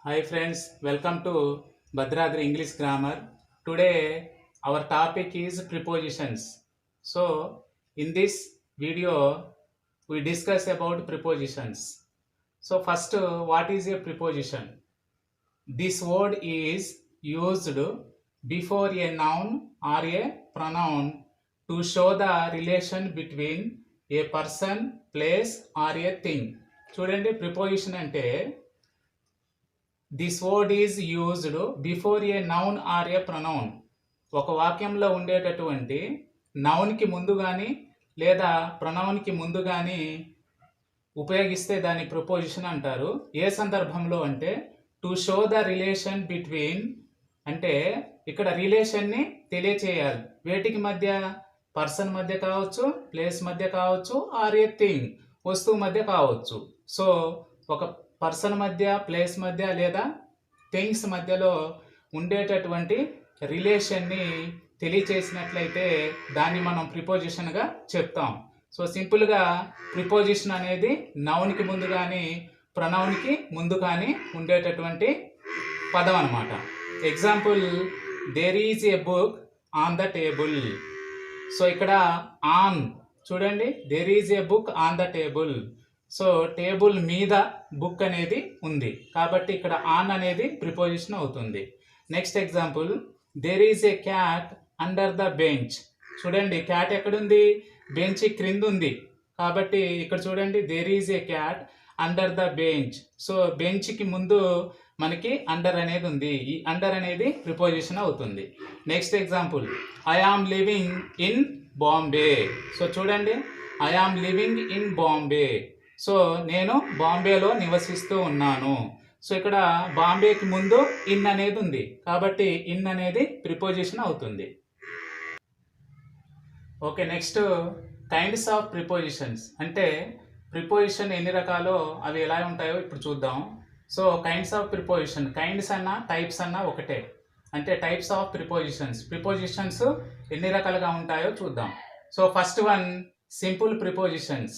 Hi friends, welcome to Bhadradri English Grammar. Today our topic is prepositions. So in this video we discuss about prepositions. So first, what is a preposition? This word is used before a noun or a pronoun to show the relation between a person, place or a thing. చూడండి, preposition అంటే this word is used before a noun are A pronoun. ఒక వాక్యంలో ఉండేటటువంటి నౌన్కి ముందు కానీ లేదా ప్రొనౌన్కి ముందు కానీ ఉపయోగిస్తే దాన్ని ప్రపోజిషన్ అంటారు. ఏ సందర్భంలో అంటే to show the relation between, అంటే ఇక్కడ రిలేషన్ని తెలియచేయాలి. వేటికి మధ్య? పర్సన్ మధ్య కావచ్చు, ప్లేస్ మధ్య కావచ్చు, ఆర్ ఏ థింగ్ వస్తువు మధ్య కావచ్చు. సో ఒక పర్సన్ మధ్య, ప్లేస్ మధ్య లేదా థింగ్స్ మధ్యలో ఉండేటటువంటి రిలేషన్ని తెలియచేసినట్లయితే దాన్ని మనం ప్రిపోజిషన్గా చెప్తాం. సో సింపుల్గా ప్రిపోజిషన్ అనేది నౌన్కి ముందు కానీ ప్రొనౌన్కి ముందు కానీ ఉండేటటువంటి పదం అన్నమాట. Example, there is a book on the table. So ఇక్కడ ఆన్ చూడండి, there is a book on the table. So table మీద బుక్ అనేది ఉంది కాబట్టి ఇక్కడ ఆన్ అనేది ప్రిపోజిషన్ అవుతుంది. Next example, there is a cat under the bench. చూడండి, క్యాట్ ఎక్కడుంది? బెంచ్ క్రింద ఉంది కాబట్టి ఇక్కడ చూడండి, there is a cat under the bench. So బెంచ్కి ముందు మనకి అండర్ అనేది ఉంది. ఈ అండర్ అనేది ప్రిపోజిషన్ అవుతుంది. Next example, I am living in Bombay. So చూడండి, I am living in Bombay. So నేను బాంబేలో నివసిస్తూ ఉన్నాను. సో ఇక్కడ బాంబేకి ముందు ఇన్ అనేది ఉంది కాబట్టి ఇన్ అనేది ప్రిపోజిషన్ అవుతుంది. Okay, next kinds of prepositions. అంటే ప్రిపోజిషన్ ఎన్ని రకాలో అవి ఎలా ఉంటాయో ఇప్పుడు చూద్దాం. So kinds of preposition, kinds అన్నా టైప్స్ అన్నా ఒకటే. అంటే టైప్స్ ఆఫ్ ప్రిపోజిషన్స్ ఎన్ని రకాలుగా ఉంటాయో చూద్దాం. So first one simple prepositions,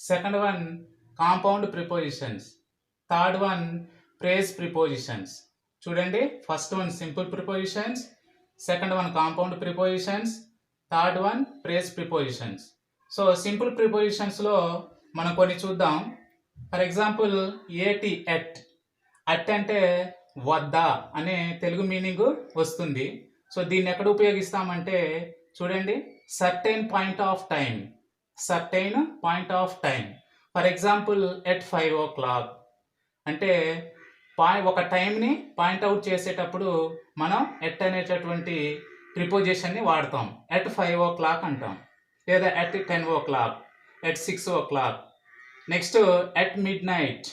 second one compound prepositions, third one phrase prepositions. చూడండి, first one simple prepositions, second one compound prepositions, third one phrase prepositions. So simple ప్రిపోజిషన్స్లో మనం కొన్ని చూద్దాం. For example, A T at. At అంటే వద్ద అనే Telugu meaning వస్తుంది. So దీన్ని ఎక్కడ ఉపయోగిస్తామంటే చూడండి, certain point of time, certain point of time. For example, at 5 o'clock అంటే ఒక టైంని పాయింట్అవుట్ చేసేటప్పుడు మనం ఎట్ అనేటటువంటి ప్రిపోజిషన్ని వాడతాం. ఎట్ 5 o'clock అంటాం, లేదా at 10 o'clock, at 6 o'clock. Next at mid night,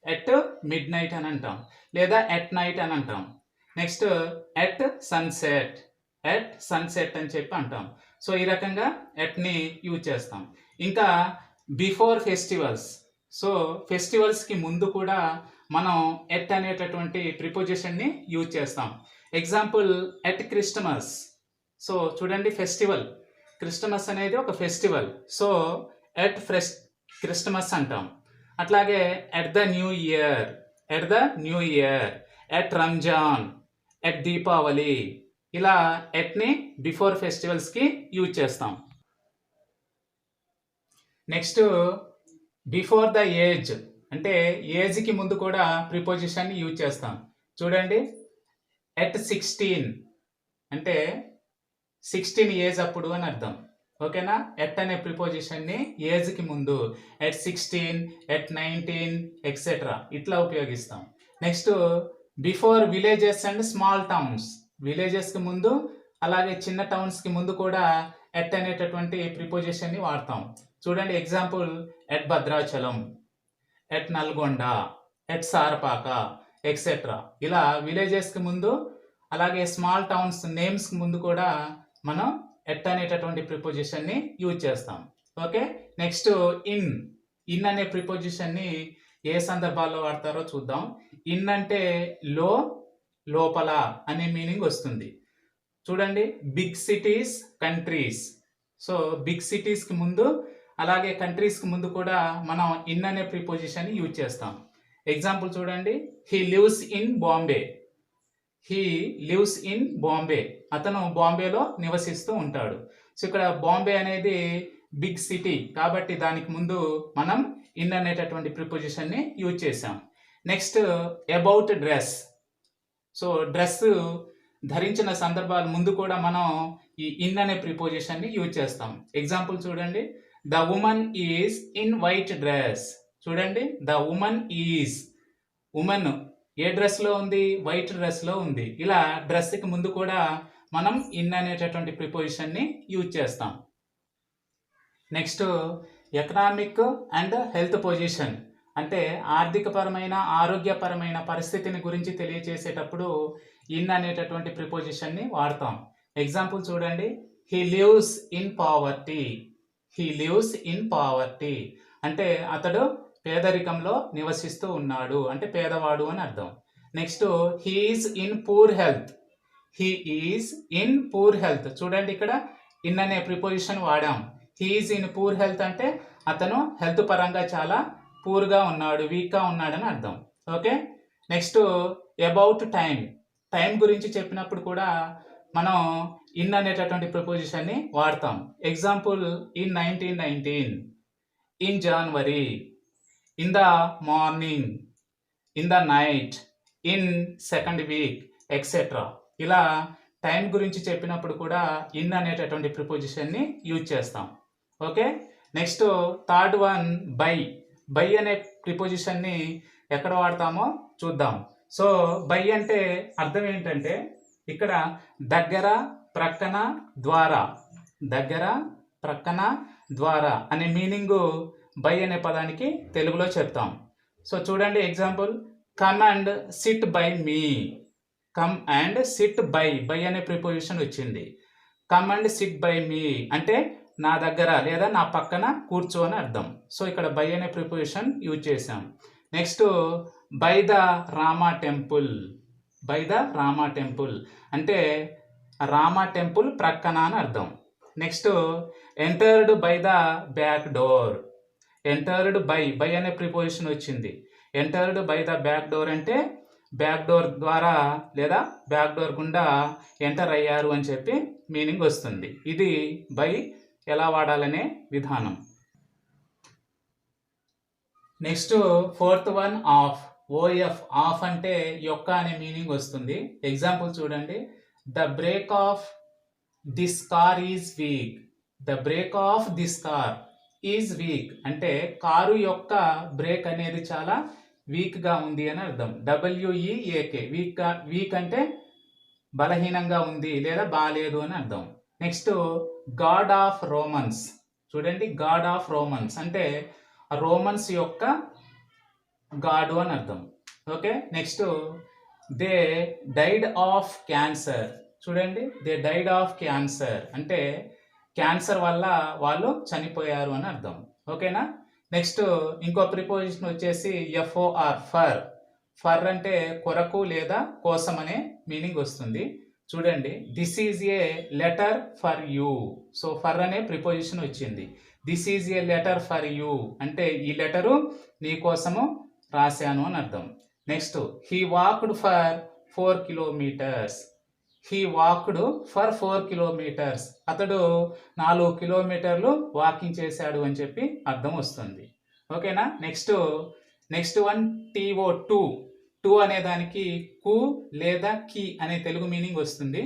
at mid night అని అంటాం, లేదా ఎట్ నైట్ అని అంటాం. Next at sunset, at sunset అని చెప్పి అంటాం. సో ఈ రకంగా ఎట్ని యూజ్ చేస్తాం. ఇంకా బిఫోర్ ఫెస్టివల్స్. సో ఫెస్టివల్స్కి ముందు కూడా మనం ఎట్ అనేటటువంటి ప్రిపోజిషన్ని యూజ్ చేస్తాం. Example, at Christmas. సో చూడండి, ఫెస్టివల్, క్రిస్టమస్ అనేది ఒక ఫెస్టివల్. సో ఎట్ క్రిస్టమస్ అంటాం. అట్లాగే at the new year, at the new year, at Ramzan, at Deepavali. ఇలా ఎట్ని బిఫోర్ ఫెస్టివల్స్కి యూజ్ చేస్తాం. నెక్స్ట్ బిఫోర్ ద ఏజ్, అంటే ఏజ్కి ముందు కూడా ప్రిపోజిషన్ని యూజ్ చేస్తాం. చూడండి, ఎట్ 16 అంటే 16 ఏజ్ అప్పుడు అని అర్థం. ఓకేనా? ఎట్ అనే ప్రిపోజిషన్ని ఏజ్కి ముందు ఎట్ 16, ఎట్ 19 ఎక్సెట్రా ఇట్లా ఉపయోగిస్తాం. Next before villages and small towns. విలేజెస్కి ముందు అలాగే చిన్న టౌన్స్కి ముందు కూడా ఎట్ అనేటటువంటి ప్రిపోజిషన్ని వాడతాం. చూడండి, example, at Bhadrachalam, at Nalgonda, at Sarapaka etcetera. ఇలా విలేజెస్కి ముందు అలాగే స్మాల్ టౌన్స్ నేమ్స్కి ముందు కూడా మనం ఎట్ అనేటటువంటి ప్రిపోజిషన్ని యూజ్ చేస్తాం. Okay, next in. ఇన్ అనే ప్రిపోజిషన్ని ఏ సందర్భాల్లో వాడతారో చూద్దాం. ఇన్ అంటే లోపల అనే మీనింగ్ వస్తుంది. చూడండి, big cities, countries. So big సిటీస్కి ముందు అలాగే కంట్రీస్కి ముందు కూడా మనం ఇన్ అనే ప్రిపోజిషన్ని యూజ్ చేస్తాం. ఎగ్జాంపుల్ చూడండి, he lives in Bombay. He lives in Bombay, అతను బాంబేలో నివసిస్తూ ఉంటాడు. సో ఇక్కడ బాంబే అనేది బిగ్ సిటీ కాబట్టి దానికి ముందు మనం ఇన్ అనేటటువంటి ప్రిపోజిషన్ని యూజ్ చేసాం. Next about dress. So dress ధరించిన సందర్భాల ముందు కూడా మనం ఈ ఇన్ అనే ప్రిపోజిషన్ని యూజ్ చేస్తాం. ఎగ్జాంపుల్ చూడండి, the woman is in white dress. చూడండి, ద ఉమన్ ఈజ్, ఉమెన్ ఏ డ్రెస్లో ఉంది? వైట్ డ్రెస్లో ఉంది. ఇలా డ్రెస్కి ముందు కూడా మనం ఇన్ అనేటటువంటి ప్రిపోజిషన్ని యూజ్ చేస్తాం. Next economic and health position, అంటే ఆర్థికపరమైన ఆరోగ్యపరమైన పరిస్థితిని గురించి తెలియజేసేటప్పుడు ఇన్ అనేటటువంటి ప్రిపోజిషన్ని వాడతాం. ఎగ్జాంపుల్ చూడండి, he lives in poverty. He lives in poverty అంటే అతడు పేదరికంలో నివసిస్తూ ఉన్నాడు, అంటే పేదవాడు అని అర్థం. Next he is in poor health. He is in poor health. చూడండి, ఇక్కడ ఇన్ అనే ప్రిపోజిషన్ వాడాం. He is in poor health అంటే అతను హెల్త్ పరంగా చాలా పూర్గా ఉన్నాడు, వీక్గా ఉన్నాడని అర్థం. Okay, next about time. Time గురించి చెప్పినప్పుడు కూడా మనం ఇన్ అనేటటువంటి ప్రిపోజిషన్ని వాడతాం. Example, in 1919, in January, in the morning, in the night, in second week, etcetera. ఇలా టైం గురించి చెప్పినప్పుడు కూడా ఇన్ అనేటటువంటి ప్రిపోజిషన్ని యూజ్ చేస్తాం. Okay, next third one, by. By అనే ప్రిపోజిషన్ని ఎక్కడ వాడతామో చూద్దాం. సో బై అంటే అర్థం ఏంటంటే ఇక్కడ దగ్గర, ప్రక్కన, ద్వారా. దగ్గర, ప్రక్కన, ద్వారా అనే మీనింగు బై అనే పదానికి తెలుగులో చెప్తాం. సో చూడండి example, come and SIT by me. Come and SIT by, by అనే ప్రిపోజిషన్ వచ్చింది. కమ్ అండ్ సిట్ బై మీ అంటే నా దగ్గర లేదా నా పక్కన కూర్చో అని అర్థం. సో ఇక్కడ బై అనే ప్రిపోజిషన్ యూజ్ చేసాం. Next by the Rama temple. By the Rama temple అంటే రామా టెంపుల్ ప్రక్కన అని అర్థం. Next entered by the back door. Entered by, by అనే ప్రిపోజిషన్ వచ్చింది. Entered by the back door అంటే బ్యాక్ డోర్ ద్వారా లేదా బ్యాక్ డోర్ గుండా ఎంటర్ అయ్యారు అని చెప్పి మీనింగ్ వస్తుంది. ఇది బై ఎలా వాడాలనే విధానం. Next fourth one, of. OF, of అంటే యొక్క అనే మీనింగ్ వస్తుంది. ఎగ్జాంపుల్ చూడండి, the break of this car is week. The break of this car is week అంటే కారు యొక్క బ్రేక్ అనేది చాలా వీక్గా ఉంది అని అర్థం. డబ్ల్యూఈఏకే, వీక్ అంటే బలహీనంగా ఉంది లేదా బాలేదు అని అర్థం. Next God of Romans. చూడండి, గాడ్ ఆఫ్ రోమన్స్ అంటే రోమన్స్ యొక్క గాడు అని అర్థం. Okay, next they died of cancer. చూడండి, దే డైడ్ ఆఫ్ క్యాన్సర్ అంటే క్యాన్సర్ వల్ల వాళ్ళు చనిపోయారు అని అర్థం. ఓకేనా, నెక్స్ట్ ఇంకో ప్రిపోజిషన్ వచ్చేసి ఎఫ్ఓఆర్, ఫర్. ఫర్ అంటే కొరకు లేదా కోసం అనే మీనింగ్ వస్తుంది. చూడండి, this is a letter for you. So for అనే ప్రిపోజిషన్ వచ్చింది. This is a letter for you అంటే ఈ లెటరు నీ కోసము రాశాను అని అర్థం. Next he walked for 4 kilometres. He walked for 4 kilometres అతడు 4 కిలోమీటర్లు వాకింగ్ చేశాడు అని చెప్పి అర్థం వస్తుంది. ఓకేనా, next one, TO, two. Two అనే దానికి కు లేదా కి అనే తెలుగు మీనింగ్ వస్తుంది.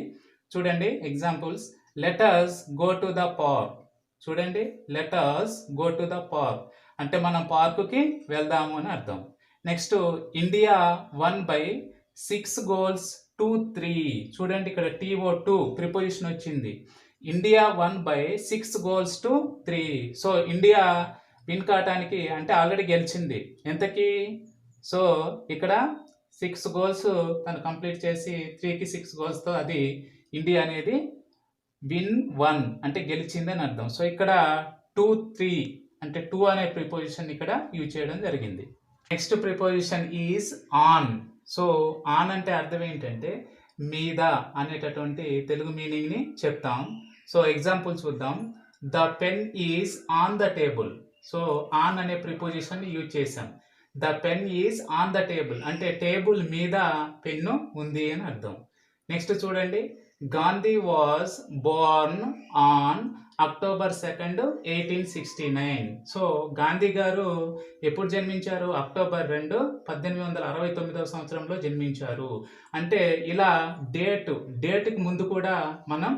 చూడండి examples, let's go to the park. చూడండి, let's go to the park అంటే మనం పార్కుకి వెళ్దాము అని అర్థం. Next India won by 6 goals to 3. చూడండి, ఇక్కడ TO2 ప్రిపోజిషన్ వచ్చింది. India 1 by 6 goals to 3. So India win కావటానికి అంటే ఆల్రెడీ గెలిచింది ఎంతకి. సో ఇక్కడ 6 goals తను కంప్లీట్ చేసి 3కి 6 goalsతో అది ఇండియా అనేది విన్ 1 అంటే గెలిచింది అని అర్థం. సో ఇక్కడ 2, 3 అంటే 2 అనే ప్రిపోజిషన్ ఇక్కడ యూజ్ చేయడం జరిగింది. Next preposition is on. So on అంటే అర్థం ఏంటంటే మీద అనేటటువంటి తెలుగు మీనింగ్ని చెప్తాం. సో ఎగ్జాంపుల్ చూద్దాం. The pen is on the table. So on అనే ప్రిపోజిషన్ యూజ్ చేసాం. The pen is on the table అంటే టేబుల్ మీద పెన్ను ఉంది అని అర్థం. నెక్స్ట్ చూడండి, Gandhi was Born on October 2, 1869. So Gandhi గారు ఎప్పుడు జన్మించారు? అక్టోబర్ 2, 1869 సంవత్సరంలో జన్మించారు. అంటే ఇలా డేట్కి ముందు కూడా మనం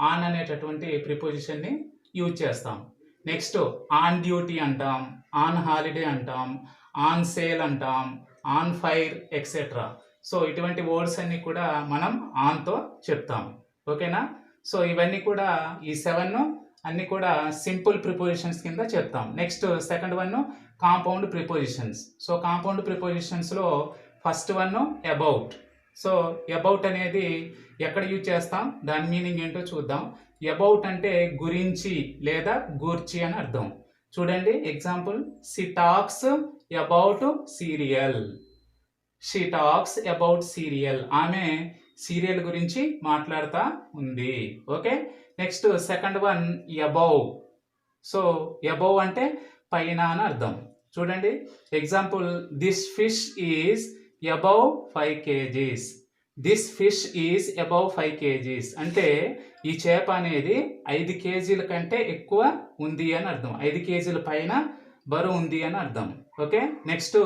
ఆన్ అనేటటువంటి ప్రిపోజిషన్ని యూజ్ చేస్తాం. నెక్స్ట్ ఆన్ డ్యూటీ అంటాం, ఆన్ హాలిడే అంటాం, ఆన్ సేల్ అంటాం, ఆన్ ఫైర్ ఎక్సెట్రా. సో ఇటువంటి వర్డ్స్ అన్ని కూడా మనం ఆన్తో చెప్తాం. ఓకేనా? సో ఇవన్నీ కూడా ఈ 7 అన్ని కూడా సింపుల్ ప్రిపోజిషన్స్ కింద చెప్తాం. Next second one compound prepositions. So compound ప్రిపోజిషన్స్లో first one about. So about అనేది ఎక్కడ యూజ్ చేస్తాం, దాని మీనింగ్ ఏంటో చూద్దాం. అబౌట్ అంటే గురించి లేదా గూర్చి అని అర్థం. చూడండి example, she talks about serial. She talks about serial. ఆమె సీరియల్ గురించి మాట్లాడుతూ ఉంది. Okay. Next second one above. So above అంటే పైన అని అర్థం. చూడండి example, this fish is above 5 kgs. This fish is above 5 kgs అంటే ఈ చేప అనేది 5 kgల కంటే ఎక్కువ ఉంది అని అర్థం. 5 kgల పైన బరువు ఉంది అని అర్థం. Okay. Next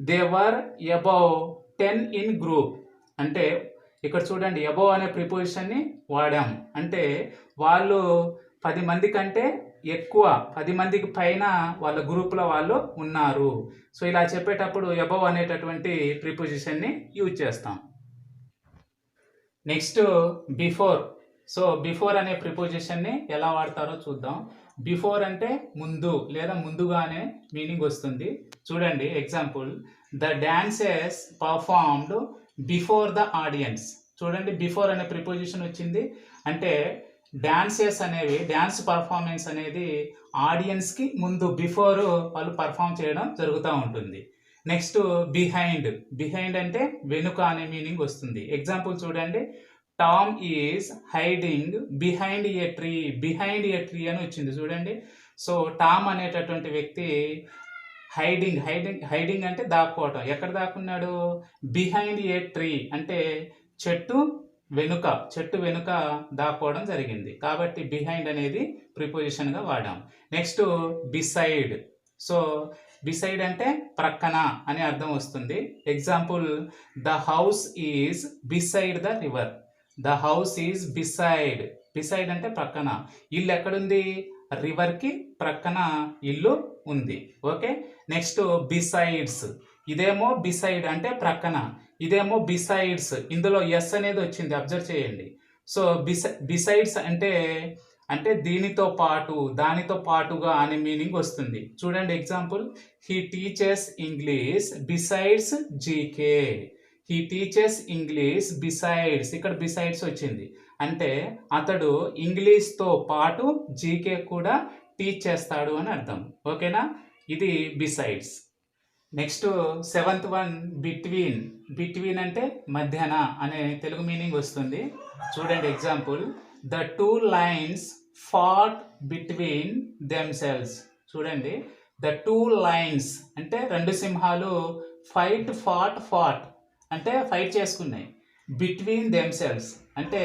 they were above 10 in group. అంటే ఇక్కడ చూడండి అబౌవ్ అనే ప్రిపోజిషన్ని వాడాం. అంటే వాళ్ళు 10 మంది కంటే ఎక్కువ, 10 మందికి పైన వాళ్ళ గ్రూప్లో వాళ్ళు ఉన్నారు. సో ఇలా చెప్పేటప్పుడు అబౌవ్ అనేటటువంటి ప్రిపోజిషన్ని యూజ్ చేస్తాం. Next before. సో బిఫోర్ అనే ప్రిపోజిషన్ని ఎలా వాడతారో చూద్దాం. బిఫోర్ అంటే ముందు లేదా ముందుగానే మీనింగ్ వస్తుంది. చూడండి example, the dances performed before the audience. చూడండి బిఫోర్ అనే ప్రిపోజిషన్ వచ్చింది. అంటే డాన్సెస్ అనేవి, డాన్స్ పర్ఫార్మెన్స్ అనేది ఆడియన్స్కి ముందు బిఫోర్ వాళ్ళు పర్ఫామ్ చేయడం జరుగుతూ ఉంటుంది. Next behind. బిహైండ్ అంటే వెనుక అనే మీనింగ్ వస్తుంది. ఎగ్జాంపుల్ చూడండి, Tom is hiding behind A tree. Behind A tree అని వచ్చింది చూడండి. సో టామ్ అనేటటువంటి వ్యక్తి హైడింగ్ అంటే దాక్కోవటం. ఎక్కడ దాక్కున్నాడు? బిహైండ్ ఏ ట్రీ అంటే చెట్టు వెనుక దాక్కోవడం జరిగింది. కాబట్టి బిహైండ్ అనేది ప్రిపోజిషన్గా వాడాం. Next beside. సో బిసైడ్ అంటే ప్రక్కన అనే అర్థం వస్తుంది. Example, the house is beside the river. The house is beside. Beside అంటే ప్రక్కన. ఇల్లు ఎక్కడుంది? రివర్కి ప్రక్కన ఇల్లు ఉంది. ఓకే. Next besides. ఇదేమో బిసైడ్ అంటే ప్రక్కన, ఇదేమో బిసైడ్స్. ఇందులో ఎస్ అనేది వచ్చింది, అబ్జర్వ్ చేయండి. సో బిసైడ్స్ అంటే దీనితో పాటు, దానితో పాటుగా అనే మీనింగ్ వస్తుంది. చూడండి example, he teaches English besides GK. He teaches English besides. ఇక్కడ బిసైడ్స్ వచ్చింది అంటే అతడు ఇంగ్లీష్తో పాటు జీకే కూడా టీచ్ చేస్తాడు అని అర్థం. ఓకేనా? ఇది besides. Next seventh one between. Between అంటే మధ్యన అనే తెలుగు మీనింగ్ వస్తుంది. చూడండి example, the 2 lines fought between themselves. చూడండి, ద 2 lines అంటే 2 సింహాలు ఫాట్ అంటే ఫైట్ చేసుకున్నాయి. బిట్వీన్ దెమ్సెల్వ్స్ అంటే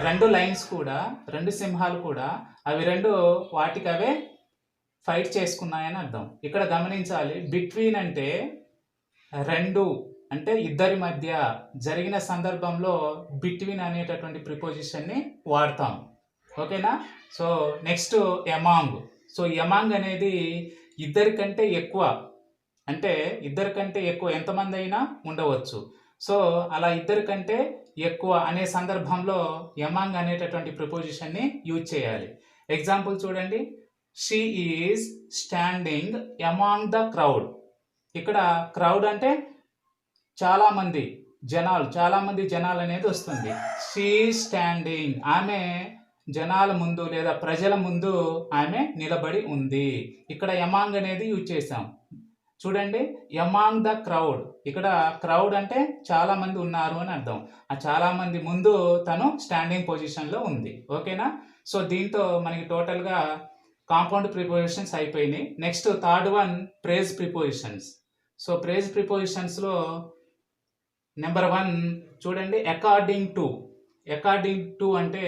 2 lines కూడా, 2 సింహాలు కూడా అవి 2 వాటికి అవే ఫైట్ చేసుకున్నాయని అర్థం. ఇక్కడ గమనించాలి, బిట్వీన్ అంటే 2 అంటే ఇద్దరి మధ్య జరిగిన సందర్భంలో బిట్వీన్ అనేటటువంటి ప్రిపోజిషన్ని వాడతాం. ఓకేనా? So next among. So among అనేది ఇద్దరికంటే ఎక్కువ, అంటే ఇద్దరికంటే ఎక్కువ ఎంతమంది అయినా ఉండవచ్చు. సో అలా ఇద్దరికంటే ఎక్కువ అనే సందర్భంలో ఎమాంగ్ అనేటటువంటి ప్రిపోజిషన్ని యూజ్ చేయాలి. ఎగ్జాంపుల్ చూడండి, she is standing among the crowd. ఇక్కడ క్రౌడ్ అంటే చాలామంది జనాలు అనేది వస్తుంది. షీ స్టాండింగ్, ఆమె జనాల ముందు లేదా ప్రజల ముందు ఆమె నిలబడి ఉంది. ఇక్కడ ఎమాంగ్ అనేది యూజ్ చేసాం. చూడండి, ఎమాంగ్ ద క్రౌడ్. ఇక్కడ క్రౌడ్ అంటే చాలా మంది ఉన్నారు అని అర్థం. ఆ చాలా మంది ముందు తను స్టాండింగ్ పొజిషన్లో ఉంది. ఓకేనా? సో దీంతో మనకి టోటల్గా కాంపౌండ్ ప్రిపోజిషన్స్ అయిపోయినాయి. Next third one phrase prepositions. So phrase ప్రిపోజిషన్స్లో నెంబర్ 1 చూడండి, అకార్డింగ్ టు అంటే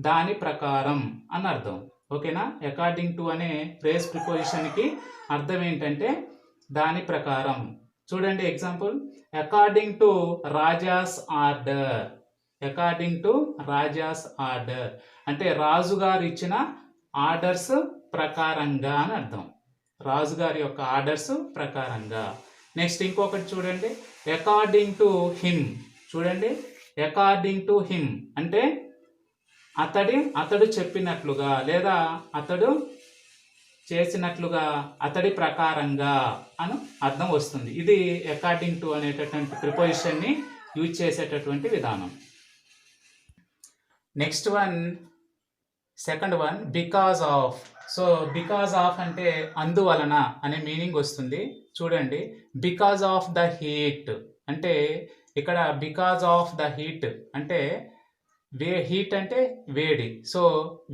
దాని ప్రకారం అని అర్థం. ఓకేనా? అకార్డింగ్ టు అనే ప్రేజ్ ప్రిపోజిషన్కి అర్థం ఏంటంటే దాని ప్రకారం. చూడండి example, according to Raja's order. According to Raja's order అంటే రాజుగారు ఇచ్చిన ఆర్డర్స్ ప్రకారంగా అని అర్థం. రాజుగారి యొక్క ఆర్డర్స్ ప్రకారంగా. నెక్స్ట్ ఇంకొకటి చూడండి, అకార్డింగ్ టు హిమ్. చూడండి, అకార్డింగ్ టు హిమ్ అంటే అతడు చెప్పినట్లుగా లేదా అతడు చేసినట్లుగా, అతడి ప్రకారంగా అని అర్థం వస్తుంది. ఇది అకార్డింగ్ టు అనేటటువంటి ప్రిపోజిషన్ని యూజ్ చేసేటటువంటి విధానం. Next one, second one, because of. So because of అంటే అందువలన అనే మీనింగ్ వస్తుంది. చూడండి, బికాజ్ ఆఫ్ ద హీట్ అంటే ఇక్కడ బికాజ్ ఆఫ్ ద హీట్ అంటే హీట్ అంటే వేడి. సో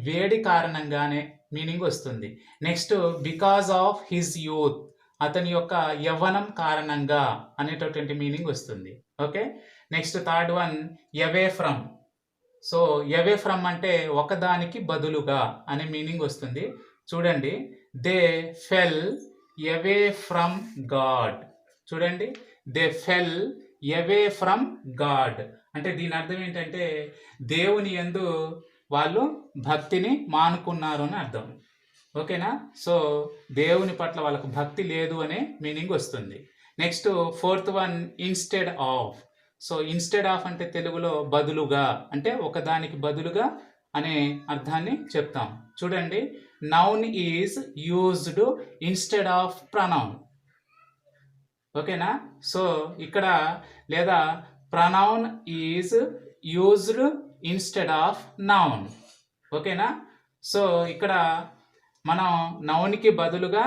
వేడి కారణంగానే మీనింగ్ వస్తుంది. Next because of his youth అతని యొక్క యవ్వనం కారణంగా అనేటటువంటి మీనింగ్ వస్తుంది. Okay. Next third one, away from. So away from అంటే ఒకదానికి బదులుగా అనే మీనింగ్ వస్తుంది. చూడండి, they fell away from God. చూడండి, they fell away from God అంటే దీని అర్థం ఏంటంటే దేవుని యందు వాళ్ళు భక్తిని మానుకున్నారు అని అర్థం. ఓకేనా? సో దేవుని పట్ల వాళ్ళకు భక్తి లేదు అనే మీనింగ్ వస్తుంది. Next fourth one, instead of. So instead of అంటే తెలుగులో బదులుగా అంటే ఒకదానికి బదులుగా అనే అర్థాన్ని చెప్తాం. చూడండి, noun is used instead of pronoun. ఓకేనా? సో ఇక్కడ లేదా pronoun is used instead of noun. ఓకేనా? సో ఇక్కడ మనం నౌన్కి బదులుగా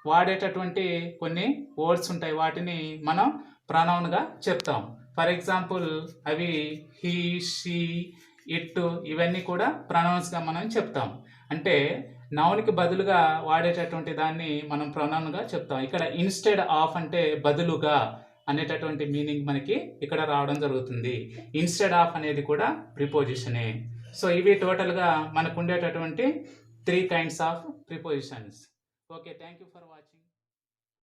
వాడేటటువంటి కొన్ని వర్డ్స్ ఉంటాయి, వాటిని మనం ప్రనౌన్గా చెప్తాం. ఫర్ ఎగ్జాంపుల్ అవి హీ, షీ, ఇట్ ఇవన్నీ కూడా ప్రనౌన్స్గా మనం చెప్తాం. అంటే నౌన్కి బదులుగా వాడేటటువంటి దాన్ని మనం ప్రొనౌన్గా చెప్తాం. ఇక్కడ ఇన్స్టెడ్ ఆఫ్ అంటే బదులుగా అనేటటువంటి మీనింగ్ మనకి ఇక్కడ రావడం జరుగుతుంది. ఇన్స్టెడ్ ఆఫ్ అనేది కూడా ప్రిపోజిషనే. సో ఇవి టోటల్గా మనకు ఉండేటటువంటి 3 kinds of prepositions. Okay, thank you for watching.